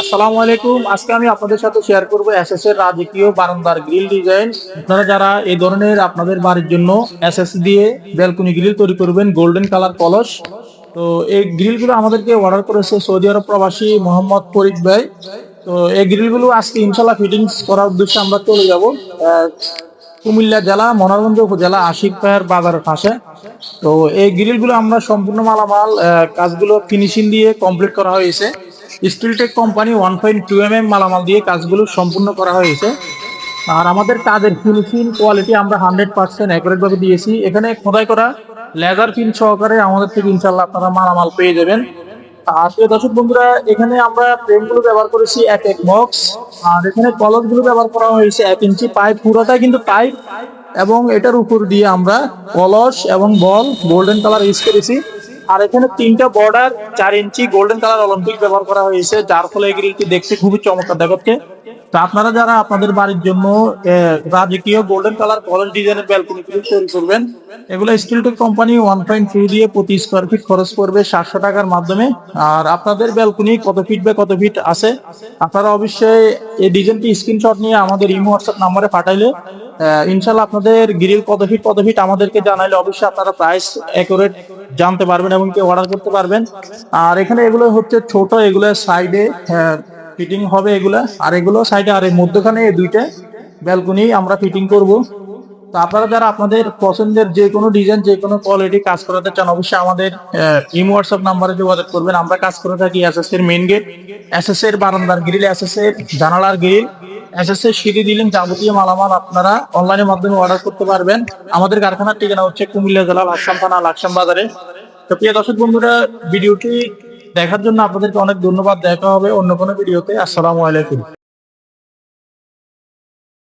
আসসালামু আলাইকুম। আজকে আমি আপনাদের সাথে শেয়ার করব এসএস এর রাজকীয় বারান্দার গ্রিল ডিজাইন। আপনারা যারা এই ধরনের আপনাদের বাড়ির জন্য এসএস দিয়ে ব্যালকনি গ্রিল তৈরি করবেন, গোল্ডেন কালার কলস। তো এই গ্রিলগুলো আমাদেরকে অর্ডার করেছে সৌদি আরব প্রবাসী মোহাম্মদ ফরিদ ভাই। তো এই গ্রিলগুলো আজকে ইনশাল্লাহ ফিটিংস করার উদ্দেশ্যে আমরা চলে যাব কুমিল্লা জেলা মনোরঞ্জ উপজেলা আশিক ভাইয়ের বাজারের পাশে। তো এই গ্রিলগুলো আমরা সম্পূর্ণ মালামাল কাজগুলো ফিনিশিং দিয়ে কমপ্লিট করা হয়েছে। স্টিলটেক কোম্পানি 1.2 mm মালামাল দিয়ে কাজগুলো সম্পূর্ণ করা হয়েছে। আর আমাদের কাজের ফিনিশিং কোয়ালিটি আমরা 100% অ্যাকুরেট ভাবে দিয়েছি। এখানে খোদাই করা লেজার পিন সহকারে আমাদের থেকে ইনশাল্লাহ আপনারা মালামাল পেয়ে যাবেন। আর প্রিয় দর্শক বন্ধুরা, এখানে আমরা ফ্রেমগুলো ব্যবহার করেছি এক এক বক্স। আর এখানে কলস গুলো ব্যবহার করা হয়েছে 1 ইঞ্চি পাইপ, পুরোটাই কিন্তু পাইপ। এবং এটার উপর দিয়ে আমরা কলস এবং বল গোল্ডেন কালার ইউজ করেছি। আর এখানে তিনটা বর্ডার 4 ইঞ্চি গোল্ডেন কালার অলিম্পিক ব্যবহার করা হয়েছে, যার ফলে এই গ্রিলটি দেখতে খুবই চমৎকার দেখাচ্ছে। তো আপনারা যারা আপনাদের বাড়ির জন্য রাজকীয় গোল্ডেন কালার কলস ডিজাইনের ব্যালকনি গ্রিল তৈরি করবেন, এগুলো স্টিলটেক কোম্পানি 1.2 দিয়ে প্রতি স্কোয়ার ফিট খরচ পড়বে 700 টাকার মাধ্যমে। আর আপনাদের ব্যালকনি কত ফিট বা কত ফিট আছে আপনারা অবশ্যই এই ডিজাইনটি স্ক্রিনশট নিয়ে আমাদের ইমো হোয়াটসঅ্যাপ নাম্বারে পাঠাইলে ইনশাল্লাহ আপনাদের গ্রিল কত ফিট আমাদেরকে জানাইলে অবশ্যই আপনারা প্রাইস একুরেট জানতে পারবেন এবং কি অর্ডার করতে পারবেন। আর এখানে এগুলো হচ্ছে ছোট, এগুলো সাইডে ফিটিং হবে এগুলা, আর এগুলো সাইডে, আর এই মধ্যখানে এই দুইটা ব্যালকনি আমরা ফিটিং করব। তো আপনারা যারা আপনাদের পছন্দের যে কোনো ডিজাইন যে কোনো কোয়ালিটি কাজ করাতে চান অবশ্যই আমাদের ইমো হোয়াটসঅ্যাপ নাম্বারে যোগাযোগ করবেন। আমরা কাজ করে থাকি এসএস এর মেইন গেট, এসএস এর বারান্দার গ্রিল, এসএস এর জানালার গ্রিল, এসএস এর সিঁড়ি দিলেন, যাবতীয় মালামাল আপনারা অনলাইনের মাধ্যমে অর্ডার করতে পারবেন। আমাদের কারখানার ঠিকানা হচ্ছে কুমিল্লা জেলা লাকসাম থানা লাকসাম বাজারে। তো প্রিয় দর্শক বন্ধুরা, ভিডিওটি দেখার জন্য আপনাদেরকে অনেক ধন্যবাদ। দেখা হবে অন্য কোনো ভিডিওতে। আসসালামু আলাইকুম।